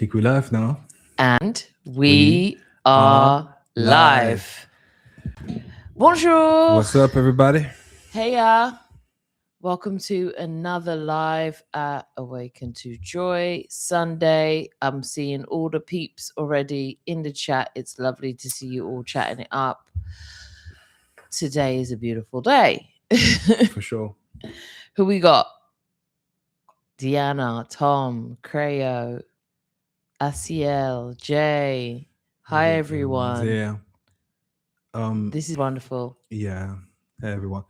think we're live now. And We we are live. Bonjour. What's up, everybody? Hey, welcome to another live at Awaken To Joy Sunday. I'm seeing all the peeps already in the chat. It's lovely to see you all chatting it up. Today is a beautiful day. For sure. Who we got? Deanna, Tom, Creo, Asiel, Jay. Hi, everyone. Yeah. This is wonderful. Yeah. Hey, everyone.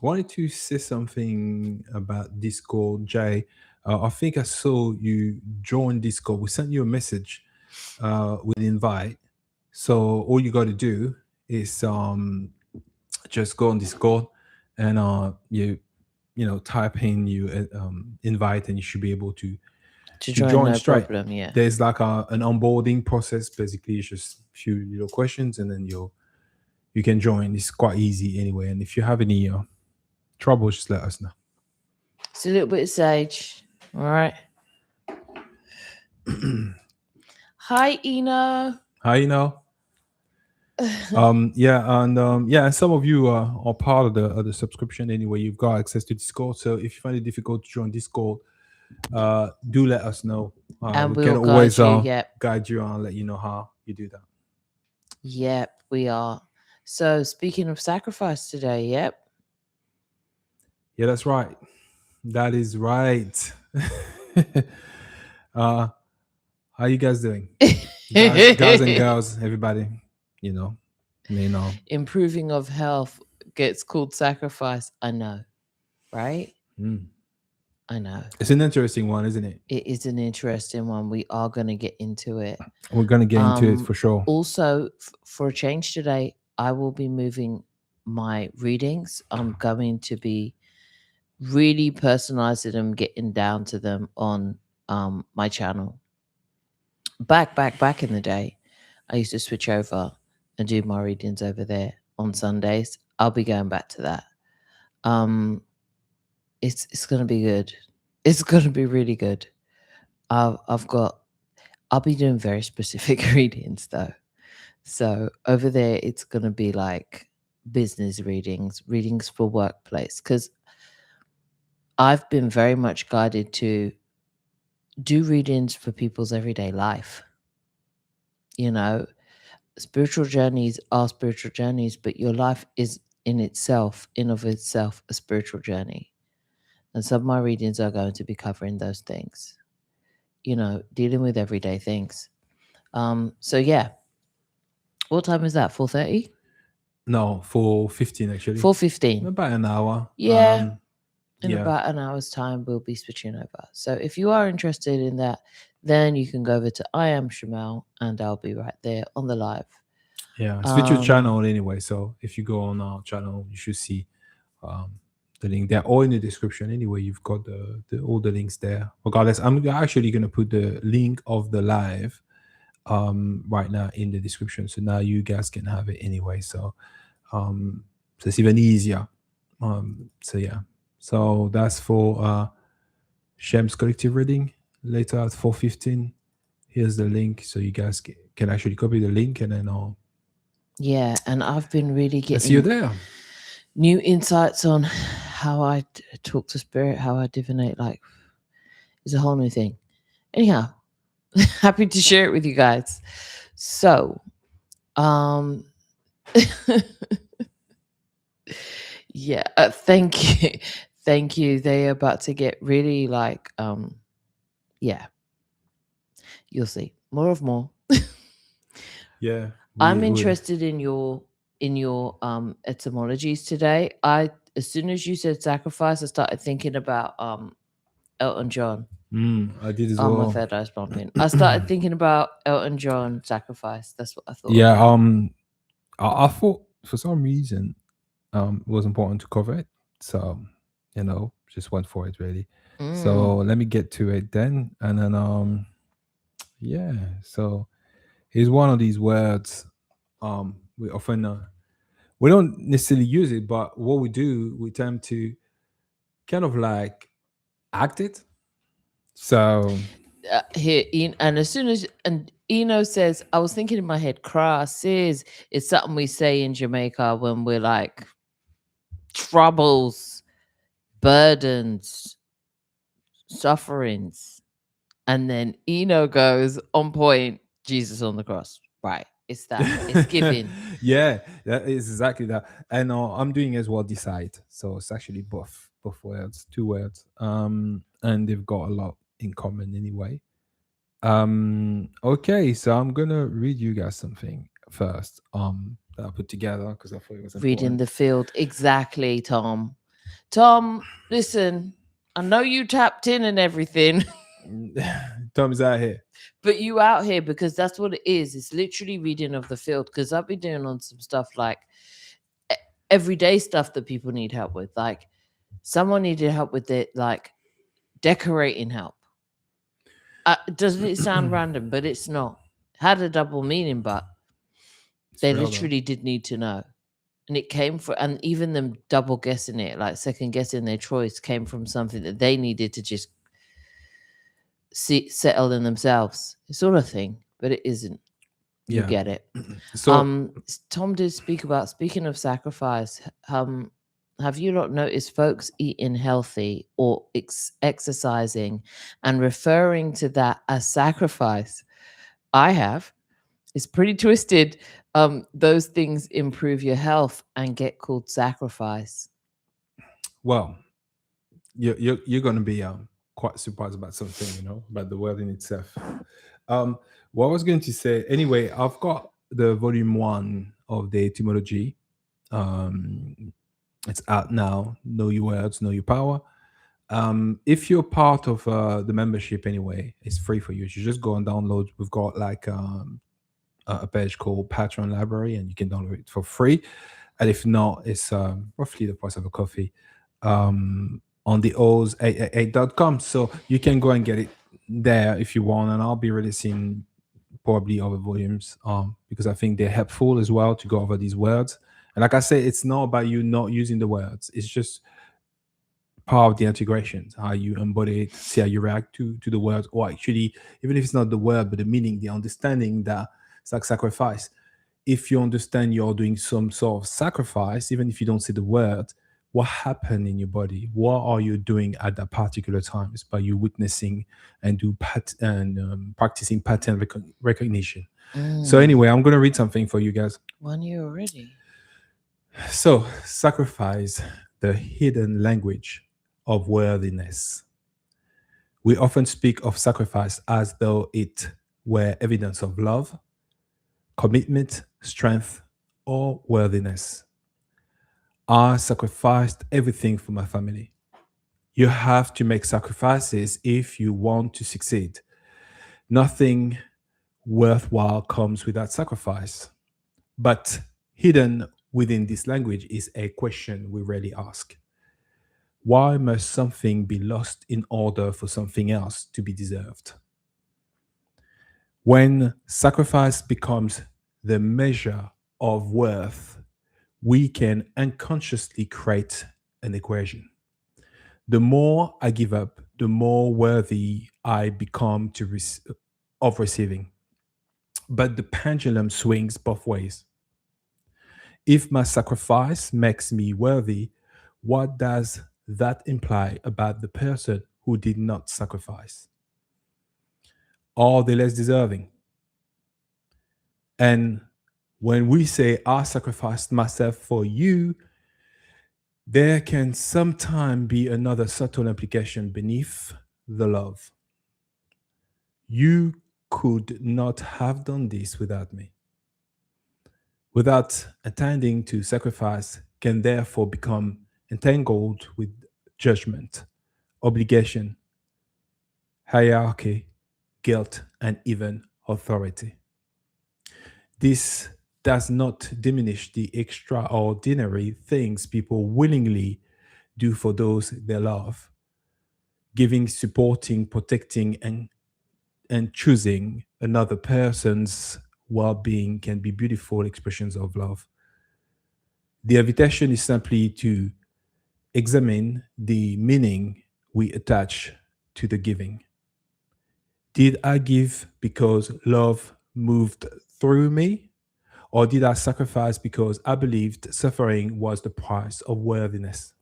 Wanted to say something about Discord, Jay. I think I saw you join Discord. We sent you a message with an invite. So all you got to do is just go on Discord and type in you invite, and you should be able to join no straight. problem, yeah. There's like an onboarding process. Basically, it's just a few little questions, and then you can join. It's quite easy anyway. And if you have any trouble, just let us know. It's a little bit of sage. All right. Hi, Eno. Hi, and some of you are part of the subscription anyway. You've got access to Discord. So if you find it difficult to join Discord, do let us know. And we we'll can always guide you and let you know how you do that. Yep, we are. So speaking of sacrifice today, yep. Yeah, that's right. That is right. How you guys doing? guys and girls, everybody, Improving of health gets called sacrifice. I know, right? I know. It's an interesting one, isn't it? It is an interesting one. We are going to get into it. We're going to get into it for sure. Also, for a change today, I will be moving my readings. I'm going to be really personalizing them, getting down to them on my channel. Back in the day, I used to switch over and do my readings over there on Sundays. I'll be going back to that. It's gonna be good. It's gonna be really good. I'll be doing very specific readings though. So over there, it's gonna be like business readings for workplace, because I've been very much guided to do readings for people's everyday life. Spiritual journeys are spiritual journeys, but your life is in of itself, a spiritual journey. And some of my readings are going to be covering those things, dealing with everyday things. So yeah. What time is that? 4:30? No, 4:15 actually. 4:15. About an hour. Yeah. In about an hour's time, we'll be switching over. So if you are interested in that, then you can go over to I Am Shamel, and I'll be right there on the live. Yeah, switch your channel anyway. So if you go on our channel, you should see the link. They're all in the description anyway. You've got all the links there. Regardless, I'm actually going to put the link of the live right now in the description. So now you guys can have it anyway. So it's even easier. So yeah. So that's for Shem's collective reading later at 4:15. Here's the link, so you guys can actually copy the link and then yeah. And I've been really getting see you there. New insights on how I talk to spirit, how I divinate. Like, it's a whole new thing. Anyhow, happy to share it with you guys. So, yeah. Thank you. Thank you. They're about to get really yeah. You'll see. More. Yeah. I'm interested in your etymologies today. As soon as you said sacrifice, I started thinking about Elton John. I did as well. My third eye's bumping. I started thinking about Elton John sacrifice. That's what I thought. Yeah. I thought for some reason it was important to cover it. So, just went for it really. So let me get to it then. And then yeah. So here's one of these words we often we don't necessarily use it, but what we do, we tend to kind of like act it. So here, and as soon as and Eno says, I was thinking in my head, crosses is something we say in Jamaica when we're like troubles, burdens, sufferings, and then Eno goes on point. Jesus on the cross, right? It's that. It's giving. Yeah, that is exactly that. And I'm doing as well decide. So it's actually both words, two words. And they've got a lot in common anyway. Okay, so I'm gonna read you guys something first. That I put together because I thought it was Reading important. the field, exactly, Tom. Tom, listen, I know you tapped in and everything. Tom is out here. But you out here because that's what it is. It's literally reading of the field. Because I've been doing on some stuff like e- everyday stuff that people need help with. Like someone needed help with it, like decorating help. Doesn't it sound random? But it's not. Had a double meaning, but It's they real though. literally did need to know. And it came from, and even them double guessing it, like second guessing their choice, came from something that they needed to just settle in themselves. It's all a thing, but it isn't. You Yeah. get it. So Tom did speak about, speaking of sacrifice, have you not noticed folks eating healthy or exercising and referring to that as sacrifice? I have. It's pretty twisted. Those things improve your health and get called sacrifice. well, you're gonna be quite surprised about something, about the word in itself. Um, what I was going to say anyway, I've got the volume one of the etymology. Um, it's out now. Know your words, know your power. If you're part of the membership anyway, it's free for you. You just go and download. We've got like a page called Patreon Library, and you can download it for free. And if not, it's roughly the price of a coffee on the oz888.com. So you can go and get it there if you want. And I'll be releasing probably other volumes because I think they're helpful as well to go over these words. And like I say, it's not about you not using the words. It's just part of the integration, how you embody it, see how you react to the words, or actually, even if it's not the word, but the meaning, the understanding that it's like sacrifice. If you understand you're doing some sort of sacrifice, even if you don't say the word, what happened in your body? What are you doing at that particular time? It's by you witnessing and practicing pattern recognition. So anyway, I'm gonna read something for you guys. One year already. So, sacrifice, the hidden language of worthiness. We often speak of sacrifice as though it were evidence of love, commitment, strength, or worthiness. I sacrificed everything for my family. You have to make sacrifices if you want to succeed. Nothing worthwhile comes without sacrifice. But hidden within this language is a question we rarely ask. Why must something be lost in order for something else to be deserved? When sacrifice becomes the measure of worth, we can unconsciously create an equation. The more I give up, the more worthy I become of receiving. But the pendulum swings both ways. If my sacrifice makes me worthy, what does that imply about the person who did not sacrifice? Are they less deserving? And when we say, I sacrificed myself for you, there can sometimes be another subtle implication beneath the love. You could not have done this without me. Without attending to sacrifice can therefore become entangled with judgment, obligation, hierarchy, guilt, and even authority. This does not diminish the extraordinary things people willingly do for those they love. Giving, supporting, protecting, and choosing another person's well being can be beautiful expressions of love. The invitation is simply to examine the meaning we attach to the giving. Did I give because love moved through me? Or did I sacrifice because I believed suffering was the price of worthiness?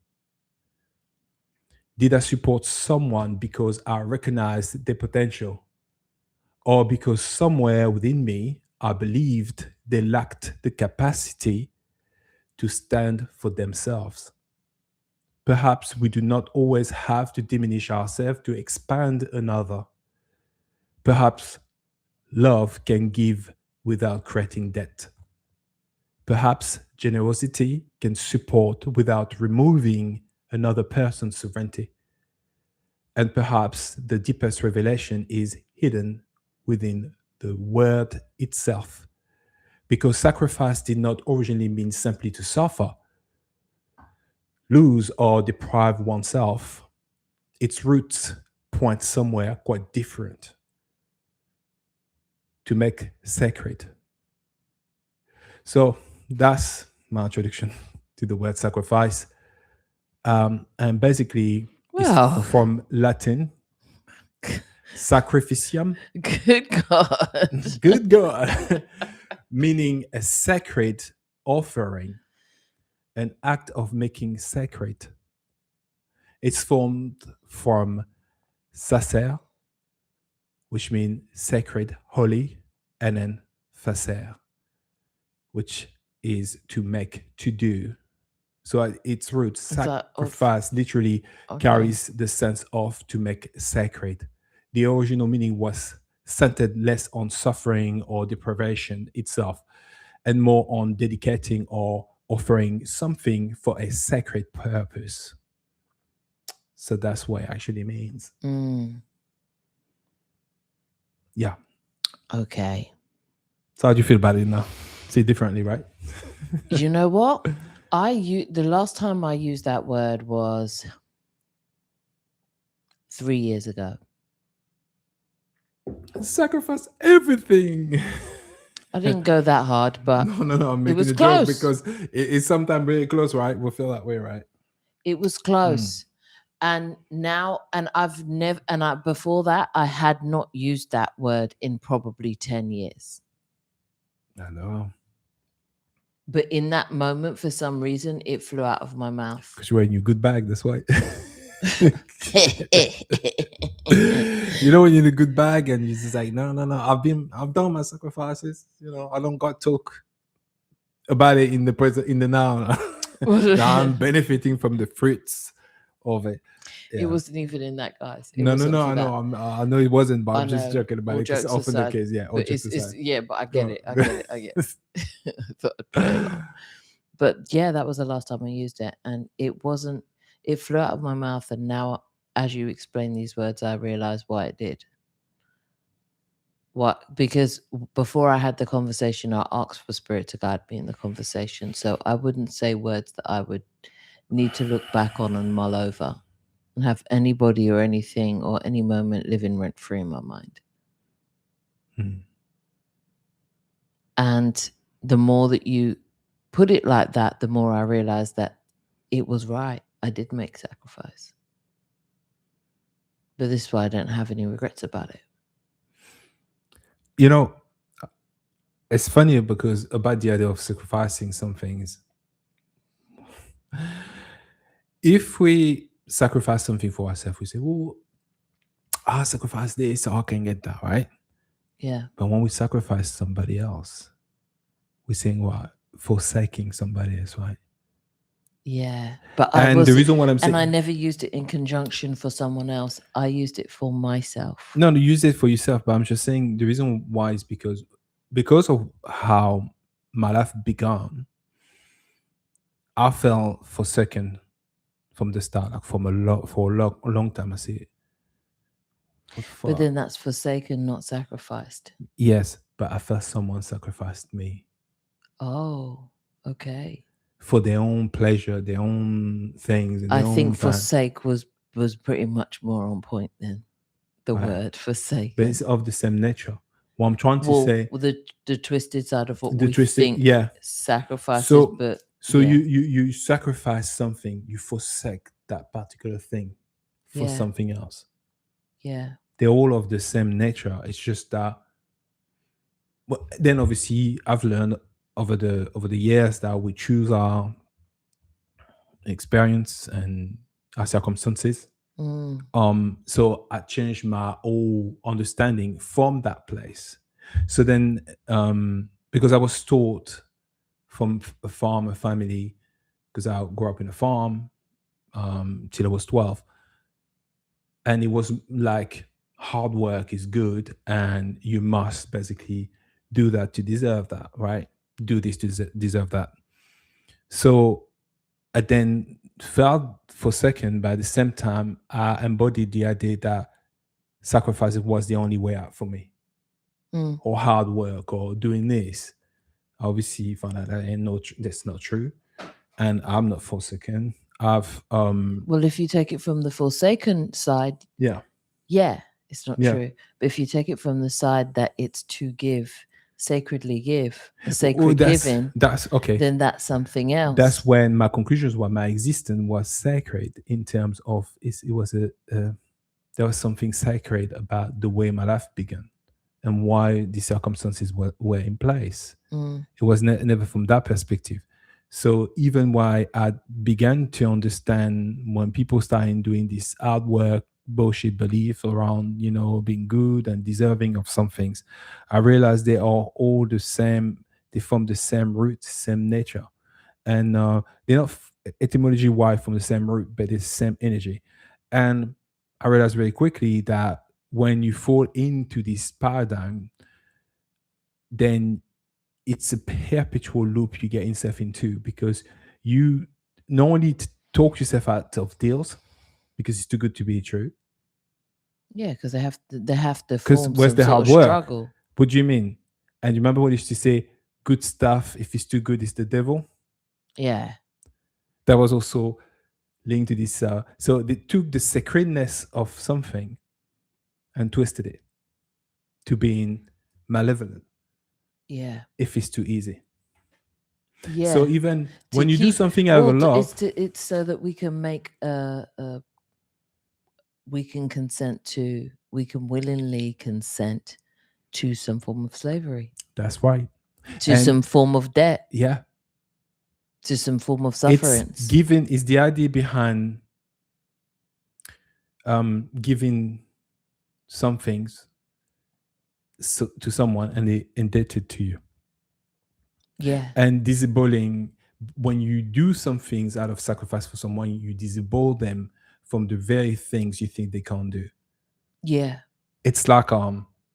Did I support someone because I recognized their potential? Or because somewhere within me I believed they lacked the capacity to stand for themselves? Perhaps we do not always have to diminish ourselves to expand another. Perhaps love can give without creating debt. Perhaps generosity can support without removing another person's sovereignty. And perhaps the deepest revelation is hidden within the word itself. Because sacrifice did not originally mean simply to suffer, lose, or deprive oneself. Its roots point somewhere quite different, to make sacred. So that's my introduction to the word sacrifice. And basically, it's Wow. from Latin, sacrificium, Good God. good God, meaning a sacred offering, an act of making sacred. It's formed from sacer, which means sacred, holy, and then facer, which is to make, to do. So at its roots, Is that of sacrifice literally okay. carries the sense of to make sacred. The original meaning was centered less on suffering or deprivation itself and more on dedicating or offering something for a sacred purpose. So that's what it actually means. Mm, Yeah. okay. So how do you feel about it now? See it differently, right? You know what? The last time I used that word was 3 years ago. Sacrifice everything. I didn't go that hard, but No. I'm making was a joke close. because it's sometimes really close, right? We'll feel that way, right? it was close. And now, and I've never, and before that, I had not used that word in probably 10 years. I know. But in that moment, for some reason, it flew out of my mouth. Because you're in your good bag, that's why. You know when you're in a good bag and you're just like, no. I've done my sacrifices. You know, I don't got talk about it in the present, in the now. Now I'm benefiting from the fruits of it. It wasn't even in that, guys. It No. wasn't for I that. know. I know it wasn't, but I I'm just know. joking about All it because jokes often the aside, case. Yeah, all but jokes it's aside. yeah, but I get Go it. on. I get it. I get it. I thought I'd play along. But yeah, that was the last time I used it, and it wasn't. It flew out of my mouth, and now, as you explain these words, I realize why it did. What? Because before I had the conversation, I asked for Spirit to guide me in the conversation, so I wouldn't say words that I would need to look back on and mull over, and have anybody or anything or any moment living rent free in my mind. And the more that you put it like that, the more I realized that it was right. I did make sacrifice. But this is why I don't have any regrets about it. You know, it's funny because about the idea of sacrificing some things. If we sacrifice something for ourselves, we say, well, I'll sacrifice this so I can get that, right? Yeah. But when we sacrifice somebody else, we're saying what? Forsaking somebody else, right? Yeah. But The reason why I'm saying, and I never used it in conjunction for someone else. I used it for myself. no, use it for yourself. But I'm just saying the reason why is because of how my life began. I felt forsaken from the start, like for a long time. I see it. But then that's forsaken, not sacrificed. Yes, but I felt someone sacrificed me. Oh, okay. For their own pleasure, their own things. And I their think own forsake was pretty much more on point than the word forsaken. But it's of the same nature. What I'm trying to say, the twisted side of what the we twisted, think yeah, sacrifices, but so yeah. you sacrifice something, you forsake that particular thing for Yeah. something else. Yeah. they're all of the same nature. It's just that, well, then obviously I've learned over the years that we choose our experience and our circumstances. Mm. So I changed my whole understanding from that place. So then, because I was taught from a farmer family, because I grew up in a farm till I was 12, and it was like hard work is good, and you must basically do that to deserve that, right? Do this to deserve that. So I then felt for a second, but at the same time, I embodied the idea that sacrifice was the only way out for me, Mm. or hard work, or doing this. Obviously, found out that ain't no, that's not true, and I'm not forsaken. I've Well, if you take it from the Forsaken side, yeah, yeah, it's not yeah. true. But if you take it from the side that it's to give, sacredly give, a Well, sacred giving, that's okay. then that's something That's else. when my conclusions were my existence was sacred in terms of it was there was something sacred about the way my life began and why the circumstances were in place. Mm. It was never from that perspective. So even why I began to understand when people started doing this hard work, bullshit belief around, being good and deserving of some things, I realized they are all the same. They form the same root, same nature, and they're not etymology wise from the same root, but it's the same energy. And I realized very quickly that when you fall into this paradigm, then it's a perpetual loop you get yourself into, because you not only talk yourself out of deals because it's too good to be true. Yeah, because they have to Because form where's some the sort hard of work? struggle. What do you mean? And you remember what I used to say? Good stuff, if it's too good, it's the devil. Yeah. That was also linked to this. So they took the sacredness of something and twisted it to being malevolent Yeah. if it's too easy. So Yeah. even To when you do keep something out of love, it's so that we can make we can willingly consent to some form of slavery, that's right. to And some form of debt, yeah, to some form of it's sufferance. giving is the idea behind giving some things to someone and they indebted to you. Yeah. And disabling, when you do some things out of sacrifice for someone, you disable them from the very things you think they can't do. Yeah. It's like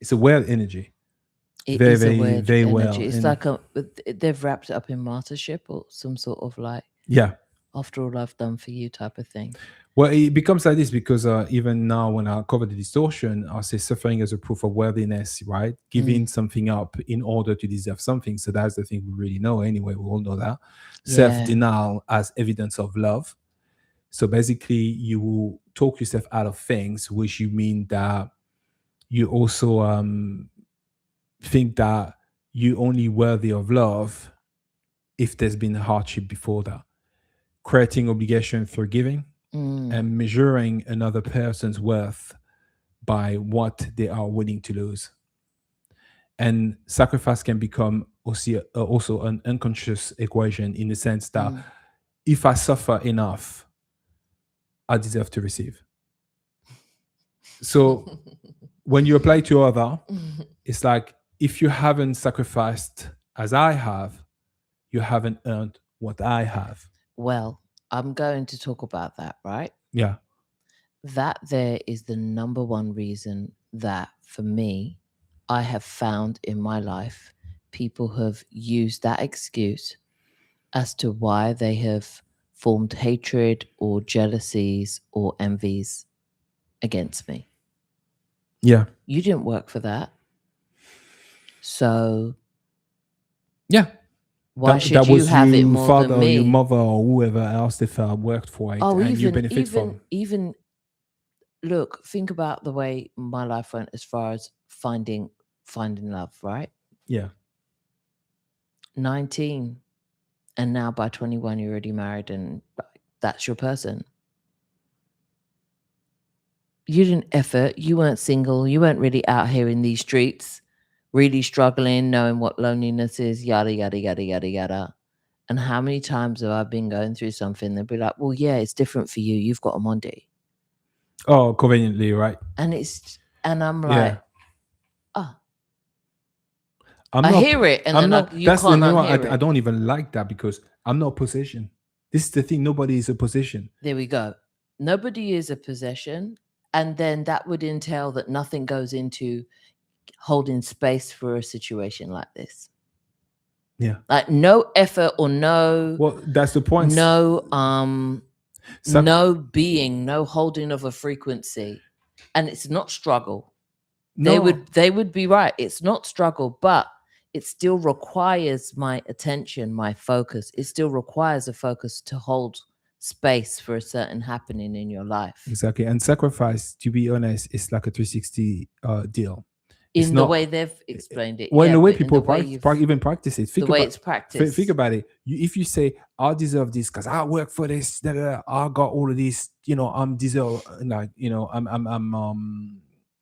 it's a weird energy. It Very, is a very, weird very well. energy. It's And like they've wrapped it up in martyrship or some sort of like, yeah. after all I've done for you type of thing. Well, it becomes like this because even now, when I cover the distortion, I'll say suffering as a proof of worthiness, right? Giving something up in order to deserve something. So that's the thing we really know anyway. We all know that. Yeah. Self-denial as evidence of love. So basically, you will talk yourself out of things, which you mean that you also think that you're only worthy of love if there's been hardship before that. Creating obligation through giving and measuring another person's worth by what they are willing to lose. And sacrifice can become also an unconscious equation in the sense that if I suffer enough, I deserve to receive. So when you apply to other, it's like if you haven't sacrificed as I have, you haven't earned what I have. Well, I'm going to talk about that, right? Yeah. That there is the number one reason that for me, I have found in my life, people have used that excuse as to why they have formed hatred or jealousies or envies against me. Yeah. You didn't work for that. So Yeah. why That should you was have it your more father than or your me? mother or whoever else that worked for it Oh, and you benefit from. even look, think about the way my life went as far as finding love, right? Yeah. 19, and now by 21 you're already married and that's your person. You didn't effort. You weren't single. You weren't really out here in these streets, really struggling, knowing what loneliness is, yada, yada, yada, yada, yada. And how many times have I been going through something? They'll be like, well, yeah, it's different for you. You've got Omondi. Oh, conveniently, right? And I'm like, Yeah. oh, I'm I not. hear it, and I'm then not. you That's the can't new one. unhear I it. don't even like that because I'm not a possession. This is the thing. Nobody is a possession. There we go. Nobody is a possession. And then that would entail that nothing goes into holding space for a situation like this. Yeah. Like no effort or no, Well, that's the point. no being, no holding of a frequency. And it's not struggle. No. They would be right. It's not struggle, but it still requires my attention, my focus. It still requires a focus to hold space for a certain happening in your life. Exactly. And sacrifice, to be honest, is like a 360 deal. It's In the way they've explained it. Well, yeah, in the way but in people the way even practice it. the way it's practiced. Think about it. If you say, I deserve this because I work for this, I got all of this, I'm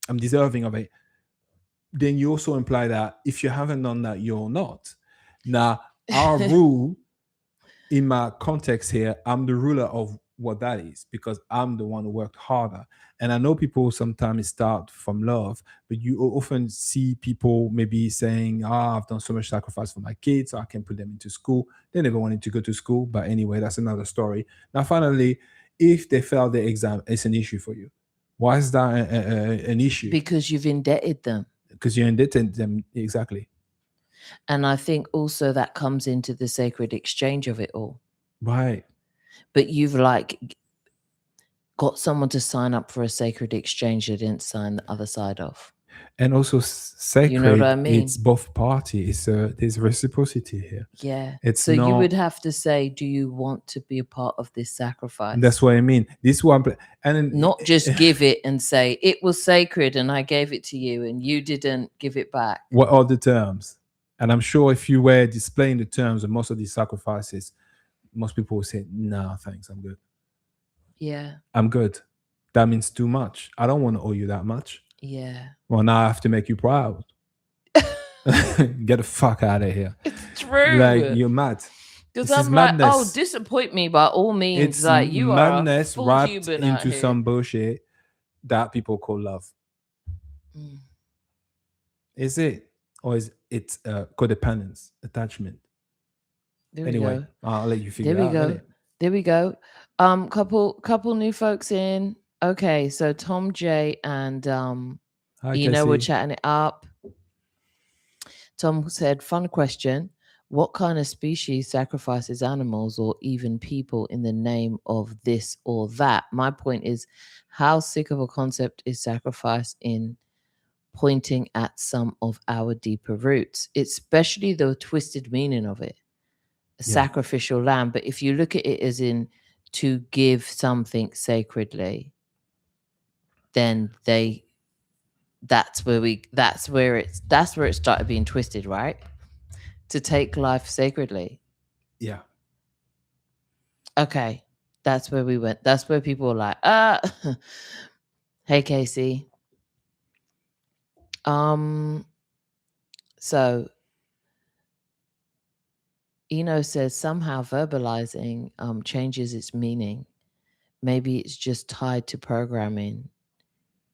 I'm deserving of it. Then you also imply that if you haven't done that, you're not. Now, our rule in my context here, I'm the ruler of what that is because I'm the one who worked harder. And I know people sometimes start from love, but you often see people maybe saying, I've done so much sacrifice for my kids, so I can put them into school. They never wanted to go to school. But anyway, that's another story. Now, finally, if they fail the exam, it's an issue for you. Why is that an issue? Because you've indebted them. Because you're indebted them, exactly. And I think also that comes into the sacred exchange of it all. Right. But you've got someone to sign up for a sacred exchange they didn't sign the other side of. And also sacred, you know what I mean? It's both parties. There's reciprocity here. Yeah. It's so you would have to say, do you want to be a part of this sacrifice? That's what I mean. This one, and then, not just give it and say it was sacred and I gave it to you and you didn't give it back. What are the terms? And I'm sure if you were displaying the terms of most of these sacrifices, most people will say, "No, thanks, I'm good." Yeah. I'm good. That means too much. I don't want to owe you that much. Yeah. Well, now I have to make you proud. Get the fuck out of here. It's true. Like, you're mad. Because I'm like, oh, disappoint me by all means. It's like you madness are a wrapped human into some bullshit that people call love. Is it? Or is it codependence, attachment? Anyway, I'll let you figure it out. There we go. Couple new folks in. Okay, so Tom J and we're chatting it up. Tom said, fun question. What kind of species sacrifices animals or even people in the name of this or that? My point is, how sick of a concept is sacrifice in pointing at some of our deeper roots, especially the twisted meaning of it, a sacrificial lamb. But if you look at it as in to give something sacredly, then that's where it started being twisted, right? To take life sacredly. Yeah. Okay. That's where we went. That's where people were like, hey, Casey. So Eno says somehow verbalizing changes its meaning. Maybe it's just tied to programming.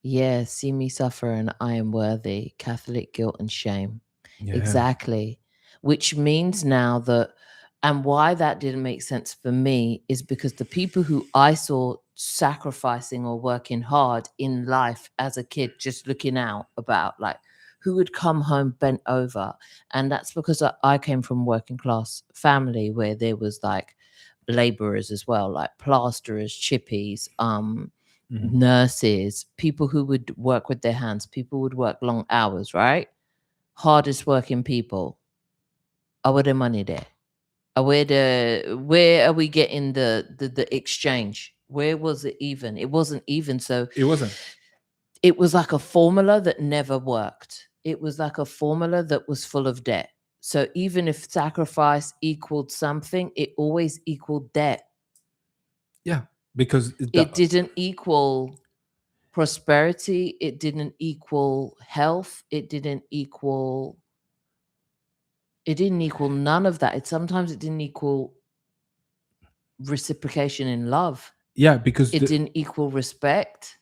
Yeah, see me suffer and I am worthy. Catholic guilt and shame. Yeah. Exactly. Which means now that, and why that didn't make sense for me is because the people who I saw sacrificing or working hard in life as a kid, just looking out about, like, who would come home bent over. And that's because I came from working class family where there was like laborers as well, like plasterers, chippies, nurses, people who would work with their hands, people would work long hours, right? Hardest working people. Where the money there? Where are we getting the exchange? Where was it even? It wasn't even. So it wasn't. It was like a formula that never worked. It was like a formula that was full of debt. So even if sacrifice equaled something, it always equaled debt. Yeah, because it didn't equal prosperity, it didn't equal health, it didn't equal none of that. Sometimes it didn't equal reciprocation in love. Yeah, because It didn't equal respect.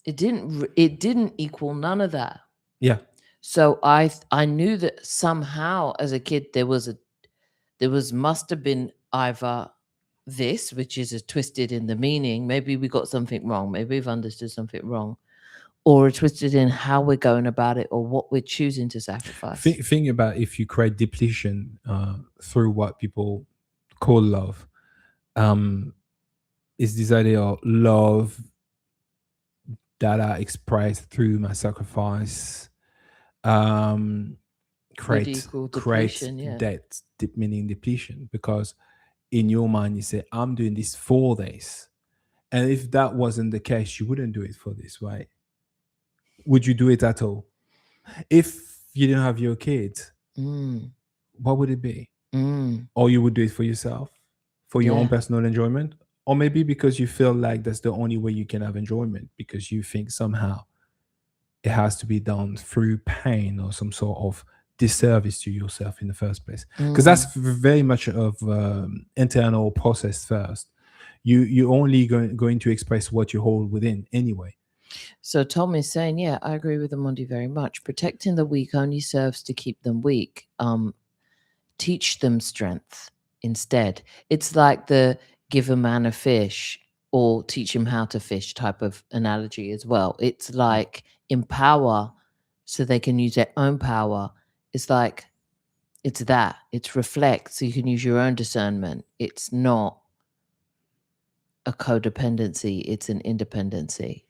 It didn't equal none of that. yeah. So I knew that somehow as a kid must have been either this, which is a twisted in the meaning, maybe we got something wrong, maybe we've understood something wrong, or a twisted in how we're going about it or what we're choosing to sacrifice. Think about if you create depletion through what people call love. Is this idea of love that I express through my sacrifice create depletion, yeah. that meaning depletion, because in your mind you say, I'm doing this for this, and if that wasn't the case, you wouldn't do it for this, right? Would you do it at all? If you didn't have your kids, what would it be? Or you would do it for yourself, for your own personal enjoyment, or maybe because you feel like that's the only way you can have enjoyment, because you think somehow it has to be done through pain or some sort of disservice to yourself in the first place, because that's very much of internal process first. You only going to express what you hold within anyway. So Tom is saying, yeah, I agree with Omondi very much. Protecting the weak only serves to keep them weak. Teach them strength instead. It's like the give a man a fish or teach him how to fish type of analogy as well. It's like empower so they can use their own power. It's like, it's reflect so you can use your own discernment. It's not a codependency, it's an independency.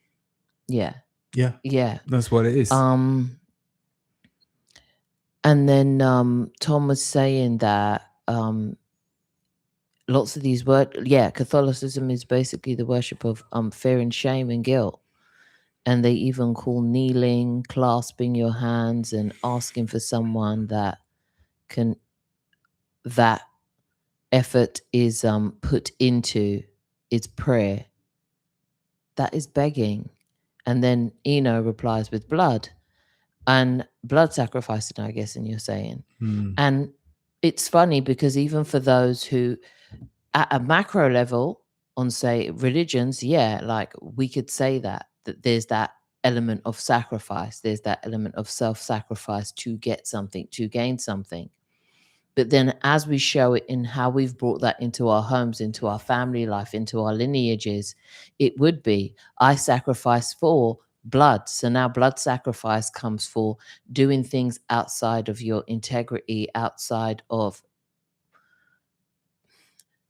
Yeah. That's what it is. And then Tom was saying that lots of these Catholicism is basically the worship of fear and shame and guilt, and they even call kneeling, clasping your hands and asking for someone that effort is put into is prayer. That is begging. And then Eno replies with blood and blood sacrificing, I guess, and you're saying. And it's funny because even for those who, at a macro level, on, say, religions, like we could say that there's that element of sacrifice. There's that element of self-sacrifice to get something, to gain something. But then as we show it in how we've brought that into our homes, into our family life, into our lineages, it would be, I sacrifice for blood. So now blood sacrifice comes for doing things outside of your integrity, outside of,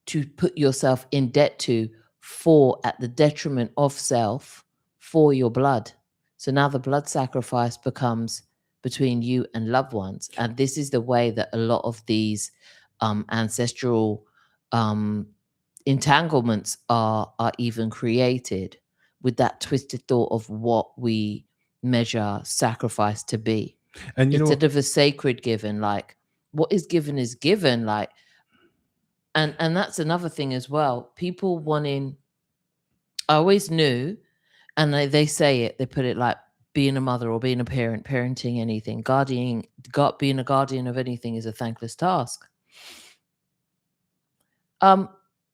to put yourself in debt to, for, at the detriment of self, for your blood. So now the blood sacrifice becomes between you and loved ones. And this is the way that a lot of these ancestral entanglements are even created, with that twisted thought of what we measure sacrifice to be. And instead of a sacred given, like what is given, like, and that's another thing as well. People wanting, I always knew, and they say it, they put it like being a mother or being a parent, parenting anything, being a guardian of anything is a thankless task.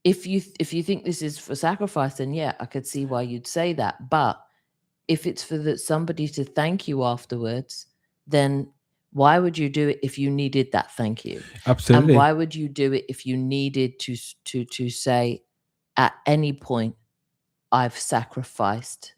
If you think this is for sacrifice, then yeah, I could see why you'd say that. But if it's for somebody to thank you afterwards, then why would you do it if you needed that thank you? Absolutely. And why would you do it if you needed to say at any point, I've sacrificed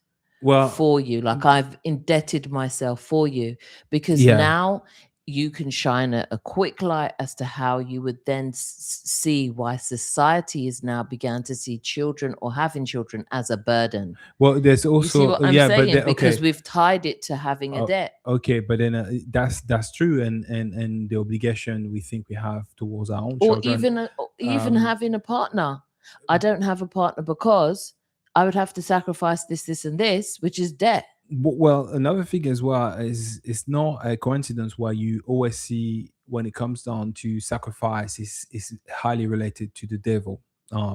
for you, like I've indebted myself for you? Because now you can shine a quick light as to how you would then see why society has now began to see children or having children as a burden. Well, there's also, you see what I'm saying? Because we've tied it to having a debt. Okay, but then that's true, and the obligation we think we have towards our own children. Or even having a partner. I don't have a partner because I would have to sacrifice this, and this, which is debt. Well, another thing as well is it's not a coincidence why you always see when it comes down to sacrifice is highly related to the devil.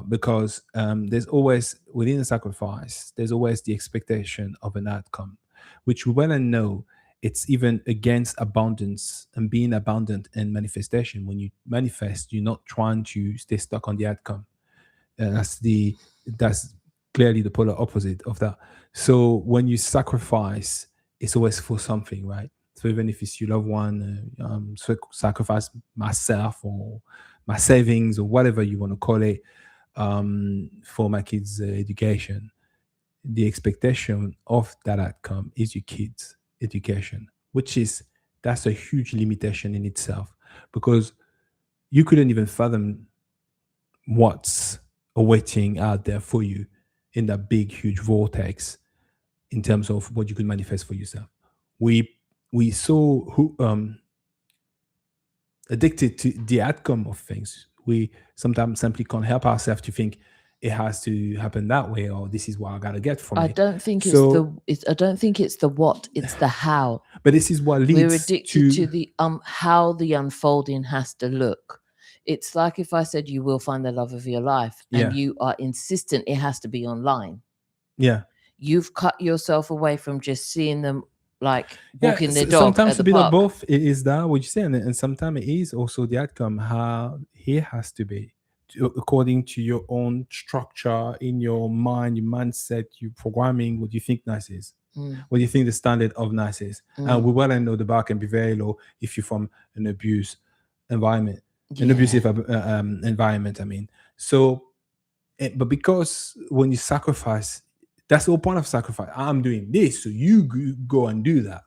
because there's always within a sacrifice, there's always the expectation of an outcome, which we well and know it's even against abundance and being abundant in manifestation. When you manifest, you're not trying to stay stuck on the outcome. That's clearly the polar opposite of that. So when you sacrifice, it's always for something, right? So even if it's your loved one, sacrifice myself or my savings or whatever you want to call it, for my kids' education, the expectation of that outcome is your kids' education, which is that's a huge limitation in itself, because you couldn't even fathom what's awaiting out there for you in that big, huge vortex in terms of what you could manifest for yourself. We so who addicted to the outcome of things. We sometimes simply can't help ourselves to think it has to happen that way, or this is what I gotta get from I it. don't think So, I don't think it's the what, it's the how. but this is what We're leads addicted to to the how the unfolding has to look. It's like if I said you will find the love of your life, and yeah, you are insistent it has to be online. yeah, You've cut yourself away from just seeing them like yeah. walking their dog Sometimes at the a bit of park. both. It is that what you say, and sometimes it is also the outcome how it has to be according to your own structure in your mind, your mindset, your programming. What do you think nice is? Mm, What do you think the standard of nice is? And we well and know the bar can be very low if you're from an abuse environment, an yeah. abusive environment. I mean, so but because when you sacrifice, that's the whole point of sacrifice. I'm doing this, so you go and do that.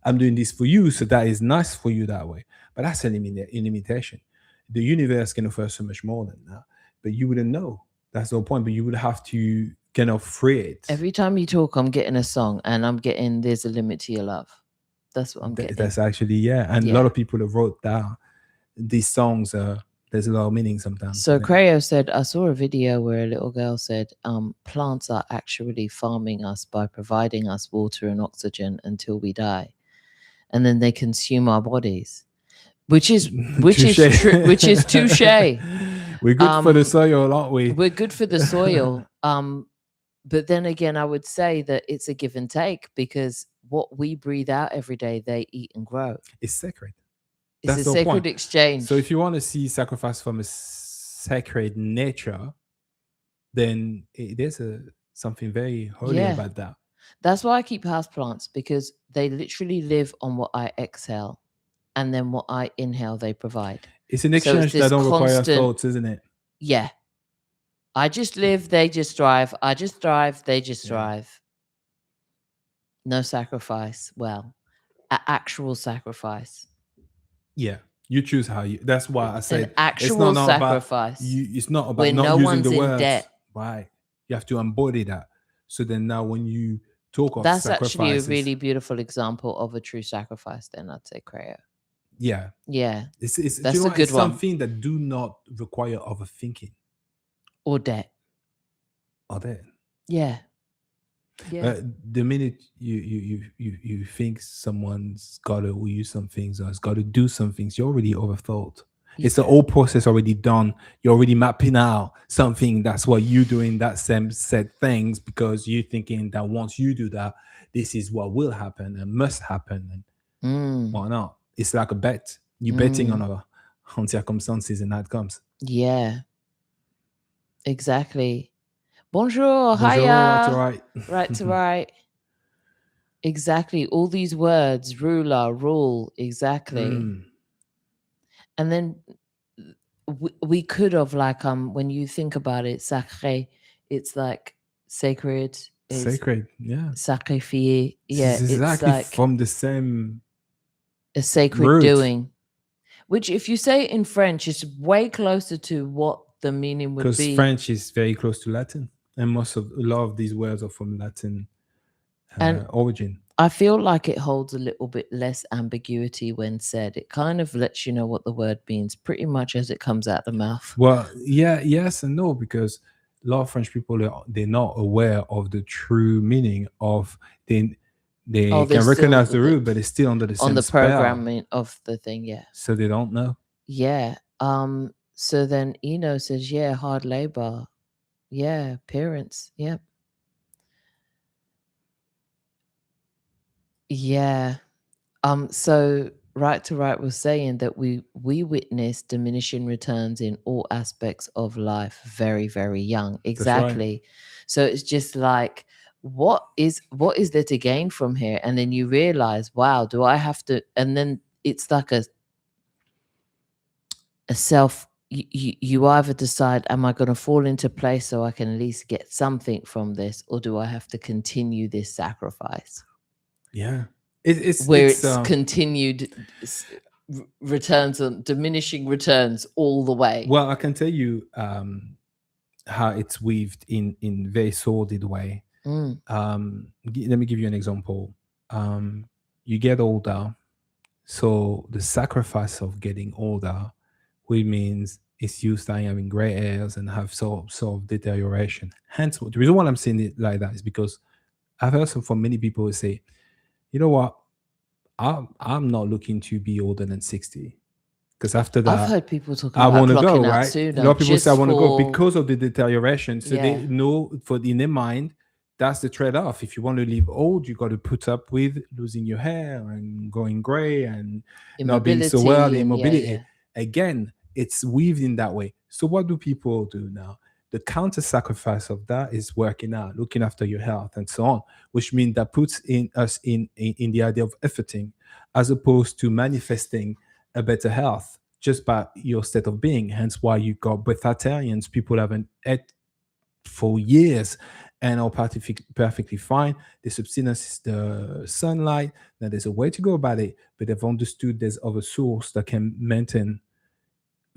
I'm doing this for you, so that is nice for you that way. But that's a limitation. The universe can offer so much more than that, but you wouldn't know. That's the whole point. But you would have to kind of free it. Every time you talk, I'm getting a song, and I'm getting "There's a Limit to Your Love." That's what I'm getting. That's actually, yeah, and a lot of people have wrote down these songs. There's a lot of meaning sometimes. So Creo said, I saw a video where a little girl said, plants are actually farming us by providing us water and oxygen until we die, and then they consume our bodies, which is true, which is touche. We're good for the soil, aren't we? We're good for the soil. But then again, I would say that it's a give and take, because what we breathe out every day, they eat and grow. It's sacred. It's a sacred exchange. So if you want to see sacrifice from a sacred nature, then there's something very holy about that. That's why I keep houseplants, because they literally live on what I exhale, and then what I inhale, they provide. It's an exchange that don't require thoughts, isn't it? Yeah. I just live, they just thrive. I just thrive, they just thrive. No sacrifice. Well, actual sacrifice. Yeah. You choose how you. That's why I said an actual sacrifice. It's not about when not no using one's the words. In debt. Right. You have to embody that. So then now when you talk of that's sacrifices, actually a really beautiful example of a true sacrifice. Then I'd say Creo. Yeah. Yeah. It's that's a good one. Something that do not require overthinking. Or debt. Yeah. Yeah. The minute you think someone's got to use some things or has got to do some things, you're already overthought. Yeah. It's the whole process already done. You're already mapping out something. That's what you're doing. That same said things because you're thinking that once you do that, this is what will happen and must happen. And why not? It's like a bet. You're betting on circumstances and outcomes. Yeah. Exactly. Bonjour, hiya. Right to right. Exactly. All these words, ruler, rule, exactly. And then we could have, like, when you think about it, sacré, it's like sacred. Sacred, yeah. Sacrifier, yeah. It's exactly like from the same a sacred root. Doing. Which, if you say it in French, is way closer to what the meaning would be. Because French is very close to Latin. And a lot of these words are from Latin origin. I feel like it holds a little bit less ambiguity when said. It kind of lets you know what the word means pretty much as it comes out the mouth. Well, yeah, yes and no, because a lot of French people, they're not aware of the true meaning of they can recognize the root, but it's still under the same on the spell. programming of the thing, yeah. So they don't know. Yeah. So then Eno says, yeah, hard labor. Yeah, parents. Yep. Yeah. So Right to Right was saying that we witness diminishing returns in all aspects of life very, very young. That's right. Exactly. So it's just like, what is there to gain from here? And then you realize, wow, do I have to? And then it's like a self. You either decide, am I going to fall into place so I can at least get something from this, or do I have to continue this sacrifice? Yeah. Where it's continued returns on diminishing returns all the way. Well, I can tell you how it's weaved in very sordid way. Let me give you an example. You get older, so the sacrifice of getting older, which means it's you starting having gray hairs and have sort of deterioration. Hence, the reason why I'm saying it like that is because I've heard from many people who say, you know what, I'm not looking to be older than 60. Because after that, I've heard people talking I about want to go, clocking out right? sooner. A lot of people say I just want to go for- because of the deterioration. So they Yeah. know in their mind, that's the trade-off. If you want to live old, you got to put up with losing your hair and going gray and not being so well, the immobility. yeah. Again, it's weaved in that way. So what do people do now? The counter sacrifice of that is working out, looking after your health, and so on, which means that puts us in the idea of efforting, as opposed to manifesting a better health just by your state of being. Hence why you got breatharians, people haven't ate for years and are perfectly fine. The subsistence is the sunlight. Now there's a way to go about it, but they've understood there's other source that can maintain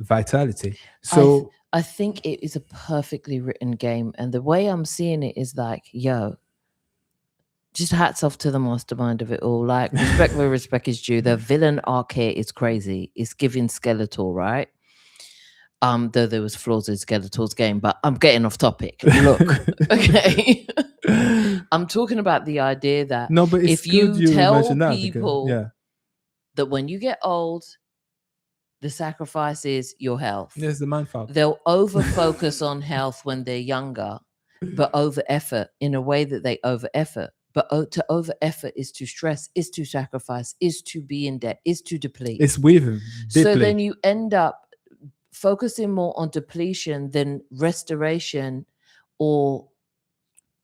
vitality. So I think it is a perfectly written game, and the way I'm seeing it is like, yo, just hats off to the mastermind of it all. Like, respect where respect is due. The villain arc here is crazy. It's giving Skeletor, right? Though there was flaws in Skeletor's game, but I'm getting off topic. Look, okay. I'm talking about the idea that no, but it's if you tell people that when you get old, the sacrifice is your health. There's the man fault. They'll over focus on health when they're younger, but over effort in a way that they over effort. But to over effort is to stress, is to sacrifice, is to be in debt, is to deplete. It's weaving deeply. So then you end up focusing more on depletion than restoration or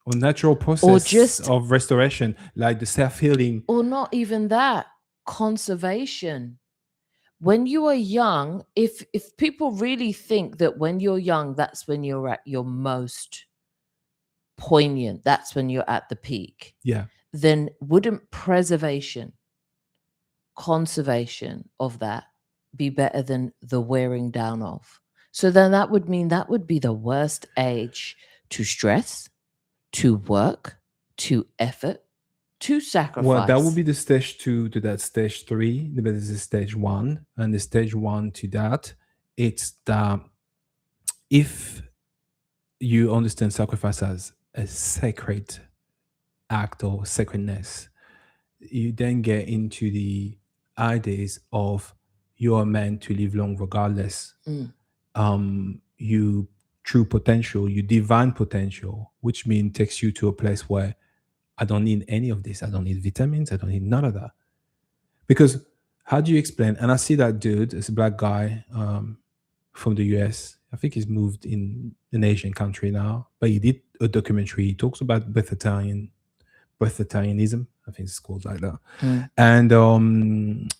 natural process of restoration, like the self-healing. Or not even that, conservation. When you are young, if people really think that when you're young, that's when you're at your most poignant, that's when you're at the peak. Yeah. Then wouldn't preservation, conservation of that be better than the wearing down of? So then that would mean that would be the worst age to stress, to work, to effort, to sacrifice. Well, that would be the stage 2 to that stage 3. But this is stage 1, and the stage 1 to that, it's that if you understand sacrifice as a sacred act or sacredness, you then get into the ideas of you are meant to live long regardless. You true potential, you divine potential, which means takes you to a place where I don't need any of this. I don't need vitamins. I don't need none of that. Because how do you explain? And I see that dude, it's a black guy from the US. I think he's moved in an Asian country now, but he did a documentary. He talks about breatharianism. I think it's called like that. And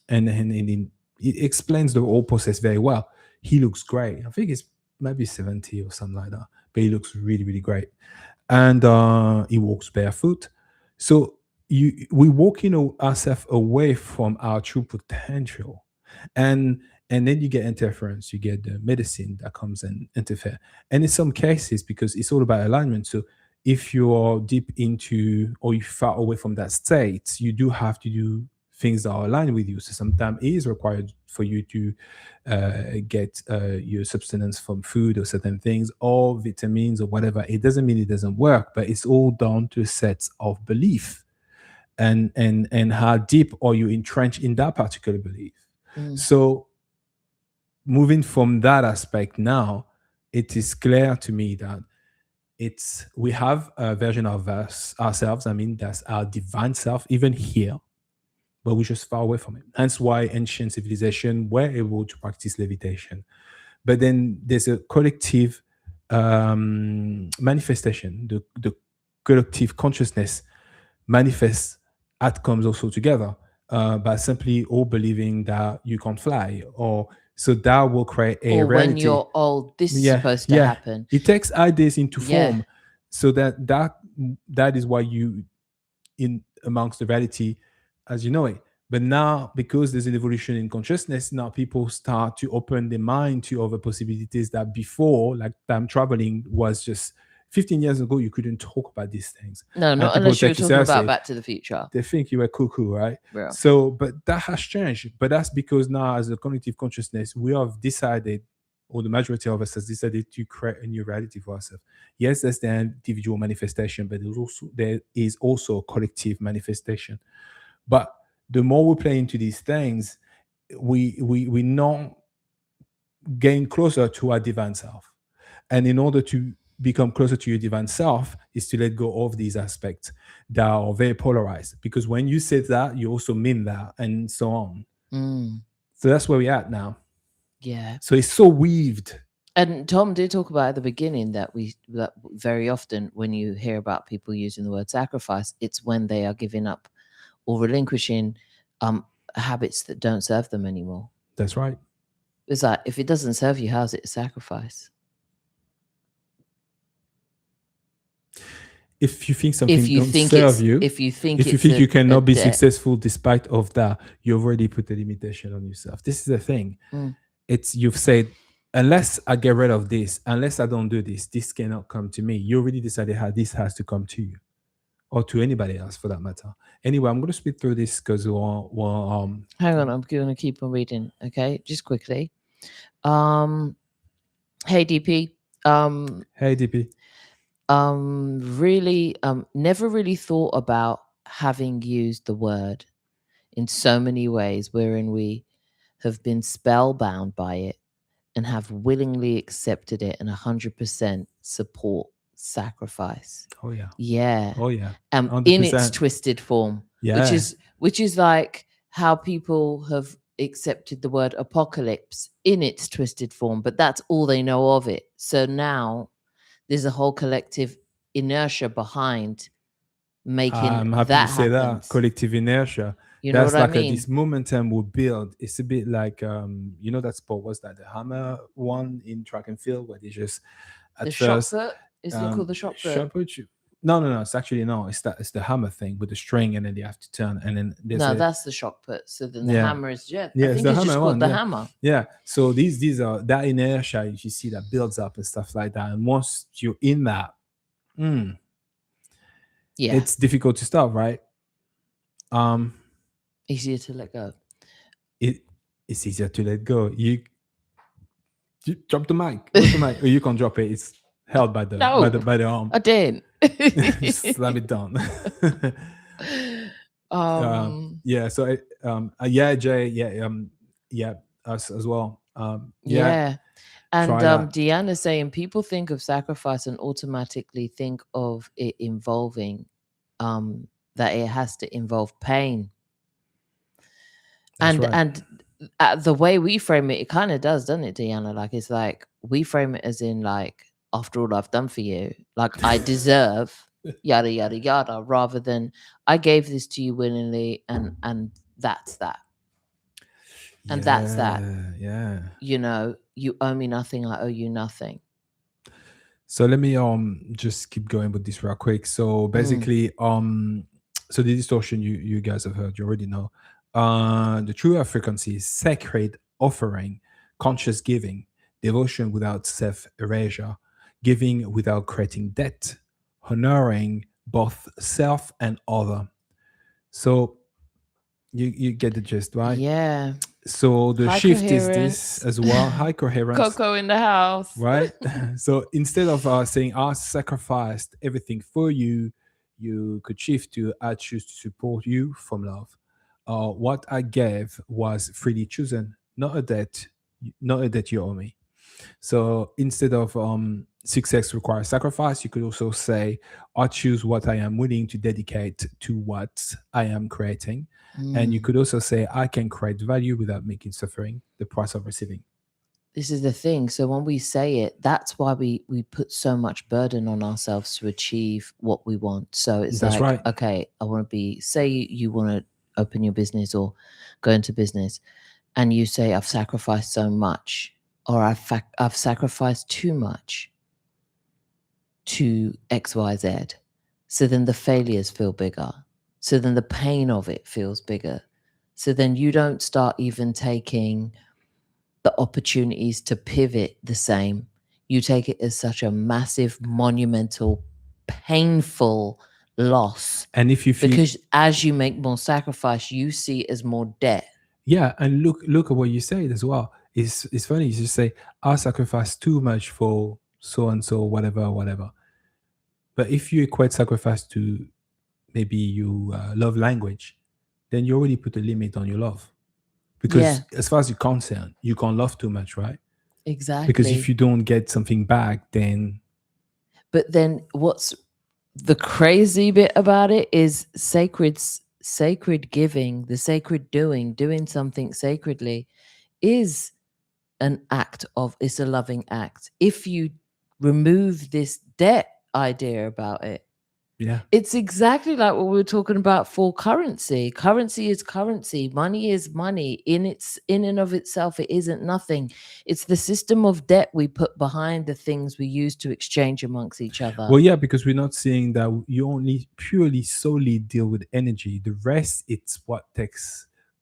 he explains the whole process very well. He looks great. I think he's maybe 70 or something like that, but he looks really, really great. And he walks barefoot. So we walking ourselves away from our true potential, and then you get interference. You get the medicine that comes and interfere. And in some cases, because it's all about alignment. So if you're deep into or you're far away from that state, you do have to do things that are aligned with you. So sometimes it is required for you to get your substance from food or certain things or vitamins or whatever. It doesn't mean it doesn't work, but it's all down to a set of belief and how deep are you entrenched in that particular belief. So moving from that aspect now, it is clear to me that we have a version of us ourselves. I mean, that's our divine self, even here, but we're just far away from it. Hence why ancient civilization were able to practice levitation. But then there's a collective manifestation. The collective consciousness manifests outcomes also together by simply all believing that you can't fly, or so that will create a Or when reality. you're old, this is Yeah, supposed to yeah. happen. It takes ideas into Yeah. form, so that is why you in amongst the reality as you know it. But now, because there's an evolution in consciousness, now people start to open their mind to other possibilities that before, like time traveling, was just 15 years ago, you couldn't talk about these things. No, And not people unless you were take you talking about seriously. Back to the Future. They think you were cuckoo, right? Yeah. So, but that has changed. But that's because now, as a cognitive consciousness, we have decided, or the majority of us has decided to create a new reality for ourselves. Yes, there's the individual manifestation, but there is also a collective manifestation. But the more we play into these things, we not gain closer to our divine self. And in order to become closer to your divine self is to let go of these aspects that are very polarized. Because when you say that, you also mean that, and so on. So that's where we're at now. Yeah. So it's so weaved. And Tom did talk about at the beginning that very often when you hear about people using the word sacrifice, it's when they are giving up or relinquishing habits that don't serve them anymore. That's right. It's like, if it doesn't serve you, how's it a sacrifice? If you think something don't serve you, if you think you cannot be successful despite of that, you've already put a limitation on yourself. This is the thing. It's, you've said, unless I get rid of this, unless I don't do this, this cannot come to me. You already decided how this has to come to you, or to anybody else for that matter. Anyway, I'm going to speed through this because hang on, I'm going to keep on reading. Okay, just quickly. Hey DP. Hey DP. Really, never really thought about having used the word in so many ways wherein we have been spellbound by it and have willingly accepted it and 100% support sacrifice. Oh yeah. Yeah. Oh yeah. In its twisted form. Yeah. Which is like how people have accepted the word apocalypse in its twisted form, but that's all they know of it. So now there's a whole collective inertia behind making I'm happy that to say happen. that collective inertia. You know that's what like I mean? this momentum will build. It's a bit like you know that sport was that the hammer one in track and field where they just at the first shot put? Is it called the shot put? No. It's actually no. It's the hammer thing with the string, and then they have to turn, and then that's the shot put. So then the hammer is I think it's the just hammer called one, the hammer. Yeah. So these are that inertia you see that builds up and stuff like that, and once you're in that, it's difficult to stop, right? Easier to let go. It's easier to let go. You drop the mic. Drop the mic. Or you can't drop it. It's held by the by the arm. I didn't. Slam it down. Yeah. So yeah, Jay. Yeah. Us as well. Yeah. And Deanna's saying people think of sacrifice and automatically think of it involving that it has to involve pain. And the way we frame it kind of does, doesn't it, Deanna? Like, it's like we frame it as in like, after all I've done for you, like I deserve yada yada yada, rather than I gave this to you willingly, and that's that. And that's that. Yeah. You know, you owe me nothing, I owe you nothing. So let me just keep going with this real quick. So basically, so the distortion you guys have heard, you already know. The true frequency is sacred offering, conscious giving, devotion without self-erasure, giving without creating debt, honoring both self and other. So you get the gist, right? Yeah. So the shift is this as well. High coherence. Coco in the house. Right? So instead of saying I sacrificed everything for you, you could shift to I choose to support you from love. What I gave was freely chosen, not a debt, not a debt you owe me. So instead of success requires sacrifice, you could also say, I choose what I am willing to dedicate to what I am creating. And you Mm. could also say, I can create value without making suffering the price of receiving. This is the thing. So when we say it, that's why we put so much burden on ourselves to achieve what we want. So it's That's like, right. okay, I want to be, say you want to open your business or go into business, and you say, I've sacrificed so much, or I've sacrificed too much to XYZ. So then the failures feel bigger. So then the pain of it feels bigger. So then you don't start even taking the opportunities to pivot the same. You take it as such a massive, monumental, painful loss. And if you feel, because as you make more sacrifice, you see it as more debt. yeah, and look at what you said as well. It's funny. You just say, I sacrifice too much for so and so, whatever, whatever. But if you equate sacrifice to maybe you love language, then you already put a limit on your love. Because as far as you're concerned, you can't love too much, right? Exactly. Because if you don't get something back, then. But then what's the crazy bit about it is sacred giving, the sacred doing something sacredly is an act of, it's a loving act. If you remove this debt idea about it, Yeah, it's exactly like what we were talking about for currency. Currency is currency. Money is money. In and of itself, it isn't nothing. It's the system of debt we put behind the things we use to exchange amongst each other. well, yeah, because we're not saying that you only purely solely deal with energy. The rest, it's what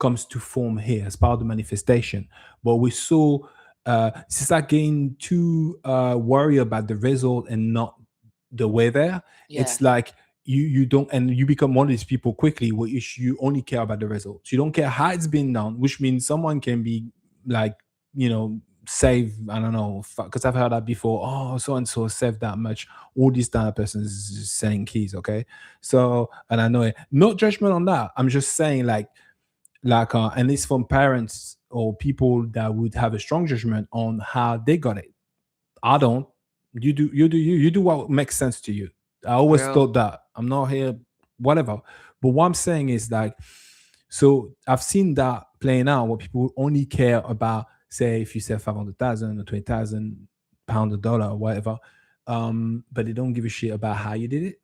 comes to form here as part of the manifestation. But we saw it's like getting too worried about the result and not the way there. It's like you don't, and you become one of these people quickly where you only care about the results. You don't care how it's been done, which means someone can be like, save, I don't know, because I've heard that before. Oh, so and so saved that much. All these type of persons is selling keys, okay? So, and I know it. No judgment on that. I'm just saying, and it's from parents or people that would have a strong judgment on how they got it. I don't. You do. You do what makes sense to you. I always thought that. I'm not here, whatever. But what I'm saying is like, so I've seen that playing out where people only care about, say, if you sell 500,000 or 20,000 pound, a dollar, or whatever, but they don't give a shit about how you did it.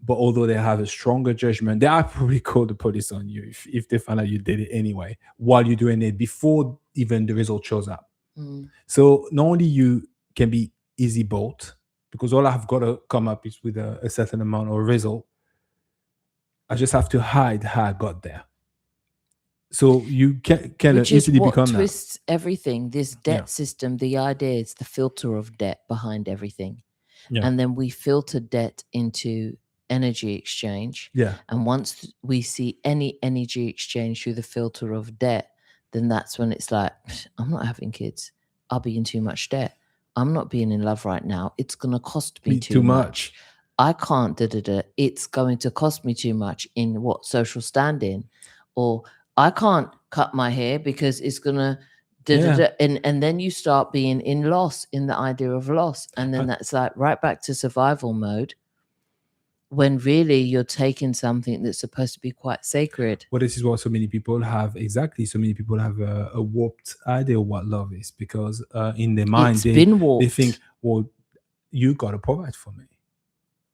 But although they have a stronger judgment, they are probably call the police on you if they find out you did it anyway while you're doing it before even the result shows up. So not only you can be easy bought, because all I've got to come up is with a certain amount of result. I just have to hide how I got there. So you can easily become that. Which twists everything. This debt system, the idea is the filter of debt behind everything. Yeah. And then we filter debt into energy exchange. Yeah. And once we see any energy exchange through the filter of debt, then that's when it's like, I'm not having kids. I'll be in too much debt. I'm not being in love right now. It's going to cost me too much. I can't It's going to cost me too much in what social standing, or I can't cut my hair because it's going to and then you start being in loss, in the idea of loss. And then that's like right back to survival mode, when really you're taking something that's supposed to be quite sacred. Well, this is what so many people have. Exactly. So many people have a warped idea of what love is, because in their mind, they think, well, you got to provide for me.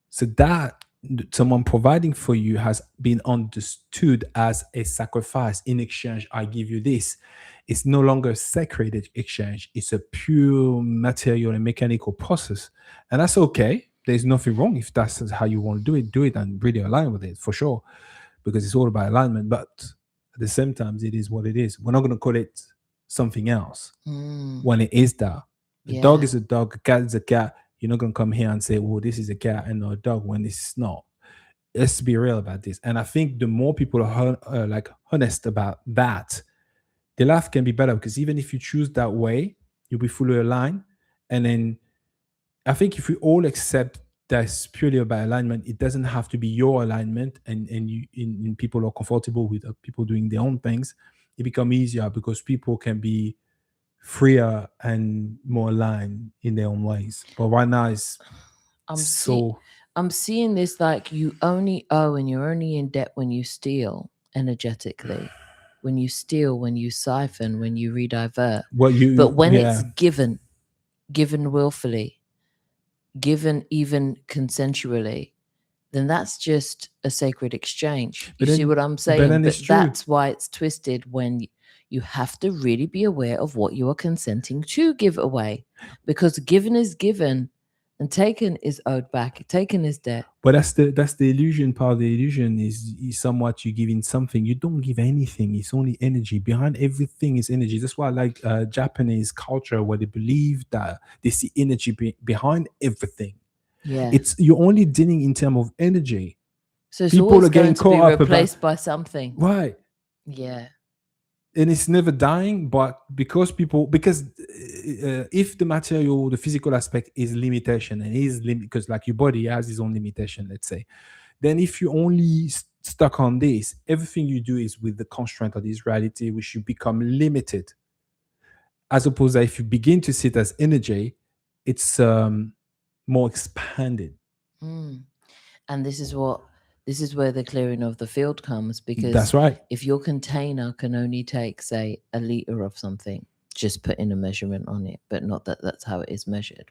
So that someone providing for you has been understood as a sacrifice. In exchange, I give you this. It's no longer a sacred exchange. It's a pure material and mechanical process. And that's okay. There's nothing wrong if that's how you want to do it and really align with it, for sure, because it's all about alignment. But at the same time, it is what it is. We're not going to call it something else when it is that. A dog is a dog, a cat is a cat. You're not going to come here and say, well, this is a cat and not a dog, when it's not. Let's be real about this. And I think the more people are honest about that, the life can be better, because even if you choose that way, you'll be fully aligned. And then I think if we all accept that's purely about alignment, it doesn't have to be your alignment, and people are comfortable with people doing their own things, it becomes easier because people can be freer and more aligned in their own ways. But right now it's I'm so seeing this like you only owe and you're only in debt when you steal energetically, when you steal, when you siphon, when you redivert. what you But when yeah. it's given willfully, given even consensually, then that's just a sacred exchange. You see what I'm saying? Then But it's true. that's why it's twisted when you have to really be aware of what you are consenting to give away, because given is given and taken is owed back. Taken is debt. But that's the illusion. Part of the illusion is somewhat you giving something. You don't give anything. It's only energy. Behind everything is energy. That's why I like Japanese culture, where they believe that they see energy behind everything. Yeah. It's you're only dealing in terms of energy. So it's People always are getting going to be caught up replaced by something. Right. Yeah. And it's never dying, but because if the material, the physical aspect is limitation and is because like your body has its own limitation, let's say, then if you only stuck on this, everything you do is with the constraint of this reality, which you become limited. As opposed to if you begin to see it as energy, it's more expanded. And this is where the clearing of the field comes, because That's right. if your container can only take, say, a liter of something, just put in a measurement on it, but not that that's how it is measured,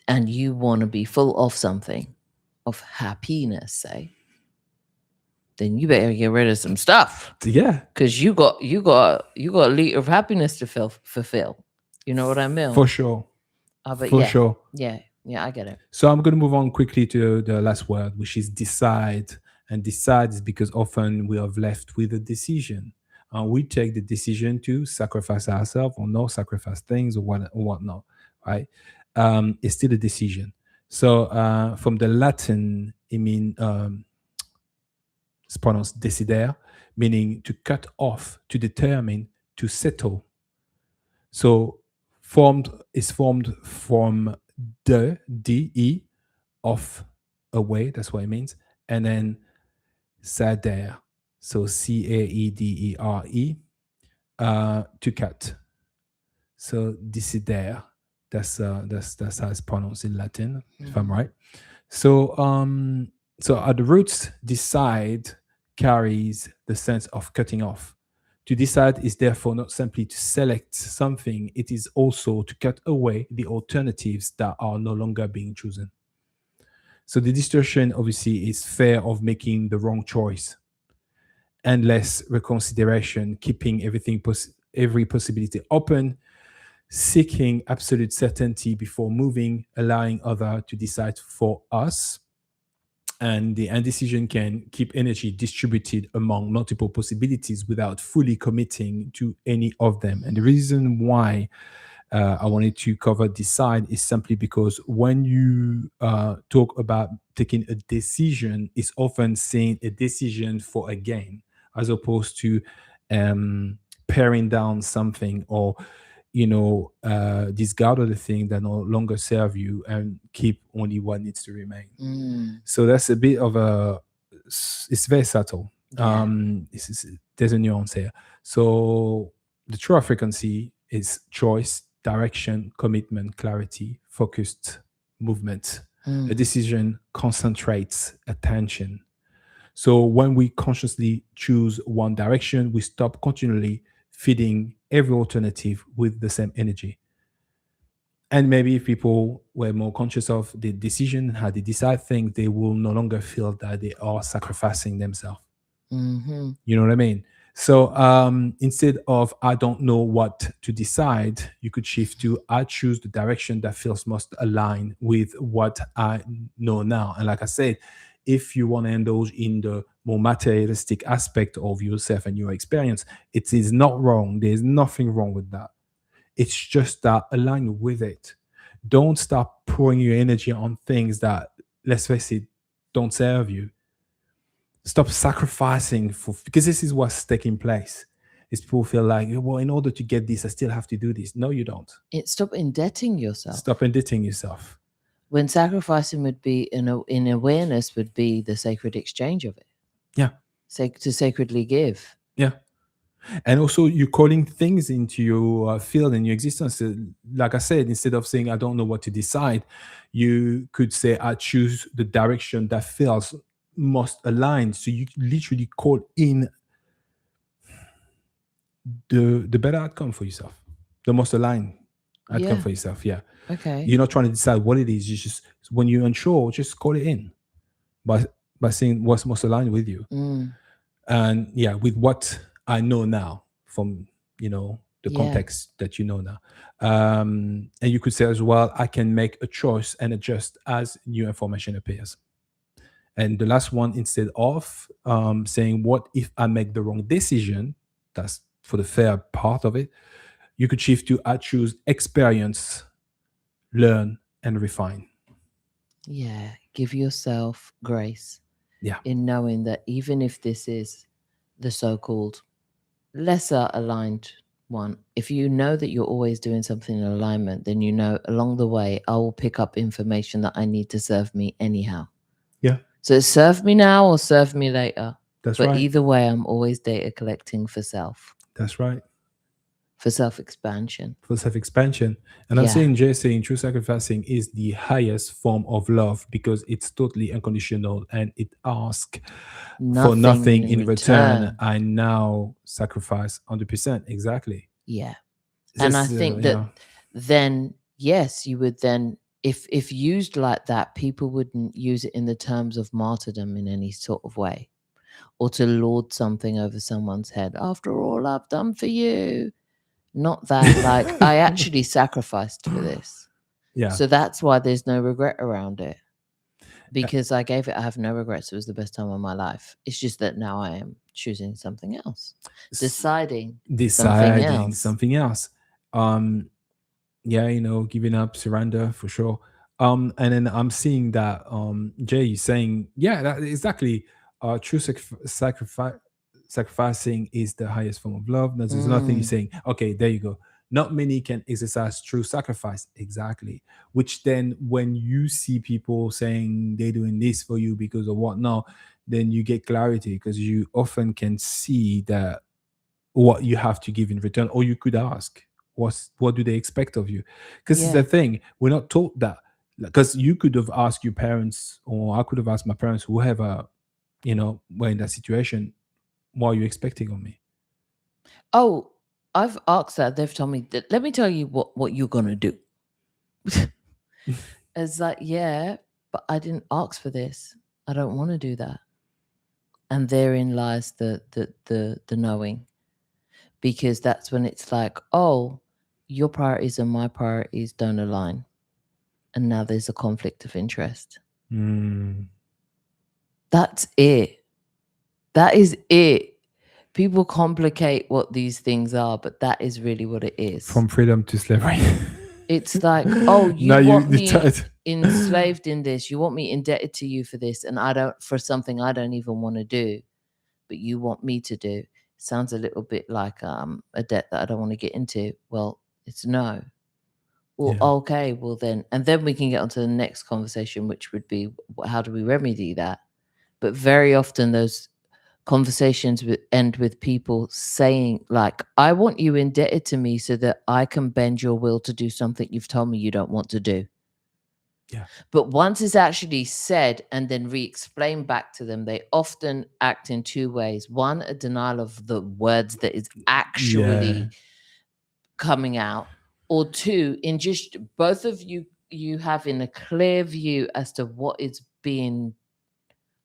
and you want to be full of something, of happiness, say, then you better get rid of some stuff. Yeah. Because you got a liter of happiness to fulfill. You know what I mean? For sure. But For sure. Yeah, I get it. So I'm going to move on quickly to the last word, which is decide. And decide is because often we are left with a decision. We take the decision to sacrifice ourselves or not sacrifice things or whatnot, right? It's still a decision. So from the Latin, it means it's pronounced decidere, meaning to cut off, to determine, to settle. So formed from de, off, away, that's what it means, and then sadere, so caedere, to cut. So decidere, that's how it's pronounced in Latin, if I'm right. So so at the roots, decide carries the sense of cutting off. To decide is therefore not simply to select something, it is also to cut away the alternatives that are no longer being chosen. So the distortion obviously is fear of making the wrong choice, endless reconsideration, keeping every possibility open, seeking absolute certainty before moving, allowing others to decide for us. And the indecision can keep energy distributed among multiple possibilities without fully committing to any of them. And the reason why I wanted to cover this side is simply because when you talk about taking a decision, it's often saying a decision for a gain, as opposed to paring down something or discard of the thing that no longer serve you and keep only what needs to remain. So that's a bit of it's very subtle. Yeah. There's a nuance here. So the true frequency is choice, direction, commitment, clarity, focused movement. A decision concentrates attention. So when we consciously choose one direction, we stop continually feeding every alternative with the same energy. And maybe if people were more conscious of the decision, how they decide things, they will no longer feel that they are sacrificing themselves. You know what I mean? So instead of I don't know what to decide, you could shift to I choose the direction that feels most aligned with what I know now. And like I said, if you want to indulge in the more materialistic aspect of yourself and your experience, it is not wrong. There's nothing wrong with that. It's just that align with it. Don't start pouring your energy on things that, let's face it, don't serve you. Stop sacrificing because this is what's taking place. Is people feel like, well, in order to get this, I still have to do this. No, you don't. Stop indebting yourself. Stop indebting yourself. When sacrificing would be in awareness would be the sacred exchange of it. Yeah. To sacredly give. Yeah. And also, you're calling things into your field and your existence. Like I said, instead of saying, I don't know what to decide, you could say, I choose the direction that feels most aligned. So you literally call in the better outcome for yourself, the most aligned outcome Yeah. for yourself. Yeah. Okay. You're not trying to decide what it is. You just, when you're unsure, just call it in by, by saying what's most aligned with you. Mm. And yeah, with what I know now from, the Yeah. context that you know now. And you could say as well, I can make a choice and adjust as new information appears. And the last one, instead of saying, what if I make the wrong decision? That's for the fair part of it. You could shift to, I choose experience, learn, and refine. Yeah. Give yourself grace Yeah. in knowing that even if this is the so-called lesser aligned one, if you know that you're always doing something in alignment, then you know along the way I will pick up information that I need to serve me anyhow. Yeah. So serve me now or serve me later. That's But right. either way, I'm always data collecting for self, That's right. for self-expansion. For self-expansion. And I'm Yeah. saying, Jay saying true sacrificing is the highest form of love because it's totally unconditional and it asks for nothing in return. I now sacrifice 100%. Exactly. Yeah. And I think that then, yes, you would then, if used like that, people wouldn't use it in the terms of martyrdom in any sort of way, or to lord something over someone's head. After all I've done for you. Not that, like, I actually sacrificed for this. Yeah. So that's why there's no regret around it. Because I gave it, I have no regrets. It was the best time of my life. It's just that now I am choosing something else, deciding something else. Yeah, giving up, surrender for sure. And then I'm seeing that Jay is saying, yeah, that exactly. True sacrificing is the highest form of love. There's another thing you're saying. Okay, there you go. Not many can exercise true sacrifice. Exactly. Which then, when you see people saying they're doing this for you because of whatnot, then you get clarity because you often can see that what you have to give in return, or you could ask, what do they expect of you? Because it's the thing, we're not taught that. Because you could have asked your parents, or I could have asked my parents, whoever, were in that situation, what are you expecting of me? Oh, I've asked that. They've told me that, let me tell you what you're gonna do. It's like, yeah, but I didn't ask for this. I don't want to do that. And therein lies the knowing. Because that's when it's like, oh, your priorities and my priorities don't align. And now there's a conflict of interest. That's it. That is it. People complicate what these things are, but that is really what it is. From freedom to slavery. It's like, oh, you want me enslaved in this. You want me indebted to you for this. And for something I don't even want to do, but you want me to do. Sounds a little bit like a debt that I don't want to get into. Well, it's no. Well, okay, well then, and then we can get onto the next conversation, which would be, how do we remedy that? But very often those conversations end with people saying, like, I want you indebted to me so that I can bend your will to do something you've told me you don't want to do. Yeah. But once it's actually said and then re-explained back to them, they often act in two ways. One, a denial of the words that is actually coming out. Or two, in just both of you have in a clear view as to what is being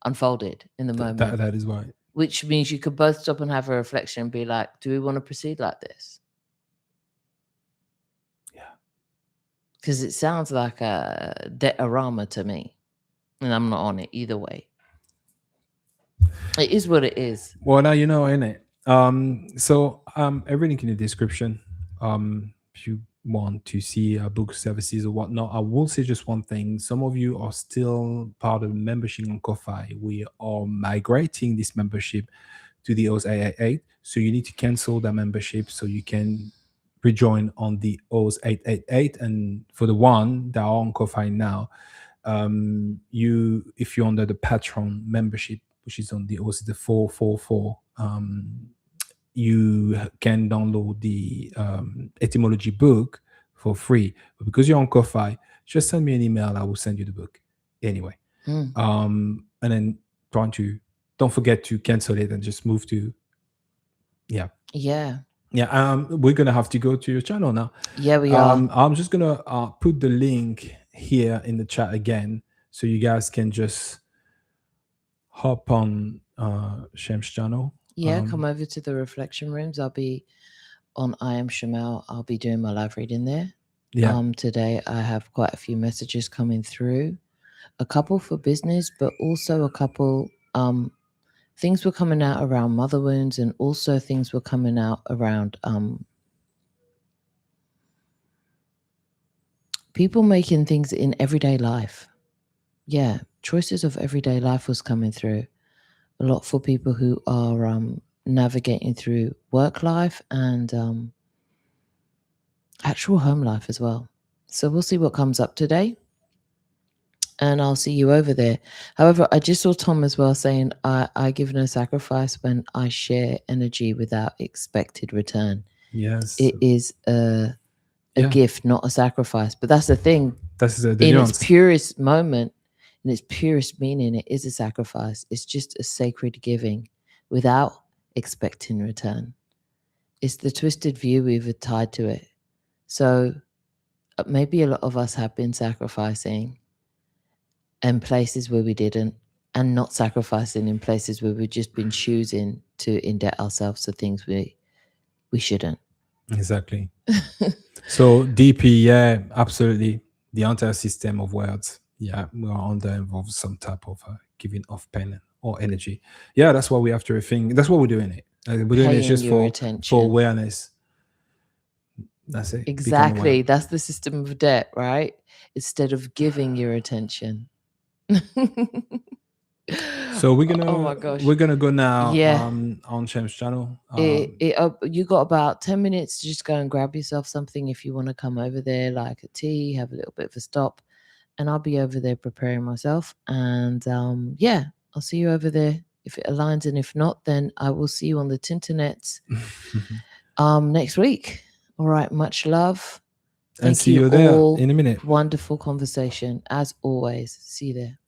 unfolded in the moment. That is right. Which means you could both stop and have a reflection and be like, do we want to proceed like this? Yeah. Because it sounds like a debt-a-rama to me. And I'm not on it either way. It is what it is. Well, now you know, innit? So everything in the description. If you want to see our book services or whatnot, I will say just one thing. Some of you are still part of membership on Ko-Fi. We are migrating this membership to the OS 888. So you need to cancel that membership so you can rejoin on the OS 888. And for the one that are on Ko-Fi now, if you're under the Patreon membership, which is on the OS the 444, you can download the etymology book for free. But because you're on Ko-Fi, just send me an email. I will send you the book anyway. And then don't forget to cancel it and just move to Yeah. we're gonna have to go to your channel now. Yeah, we are. I'm just gonna put the link here in the chat again, so you guys can just hop on Shem's channel. Yeah, come over to the reflection rooms. I'll be on I Am Shamel. I'll be doing my live reading there. Yeah. Today I have quite a few messages coming through. A couple for business, but also a couple things were coming out around mother wounds, and also things were coming out around people making things in everyday life. Yeah, choices of everyday life was coming through. A lot for people who are navigating through work life and actual home life as well. So we'll see what comes up today. And I'll see you over there. However, I just saw Tom as well saying, I give no sacrifice when I share energy without expected return. Yes. It is a gift, not a sacrifice. But that's the thing. That's the in nuance. Its purest moment, in its purest meaning, it is a sacrifice. It's just a sacred giving without expecting return. It's the twisted view we've tied to it. So maybe a lot of us have been sacrificing in places where we didn't, and not sacrificing in places where we've just been choosing to indebt ourselves to things we shouldn't. Exactly. So DP, yeah, absolutely. The entire system of words, yeah, we are under involves some type of giving off pen or energy. Yeah, that's what we have to rethink. That's what we're doing it. We're doing it just for awareness. That's it. Exactly. That's the system of debt, right? Instead of giving your attention. So we're gonna oh my gosh, we're gonna go now. Yeah. On Shem's channel. You got about 10 minutes to just go and grab yourself something if you want to come over there, like a tea, have a little bit of a stop, and I'll be over there preparing myself. And yeah, I'll see you over there if it aligns, and if not, then I will see you on the Tinternets next week. All right, much love. Thank you. See you there in a minute. Wonderful conversation as always. See you there.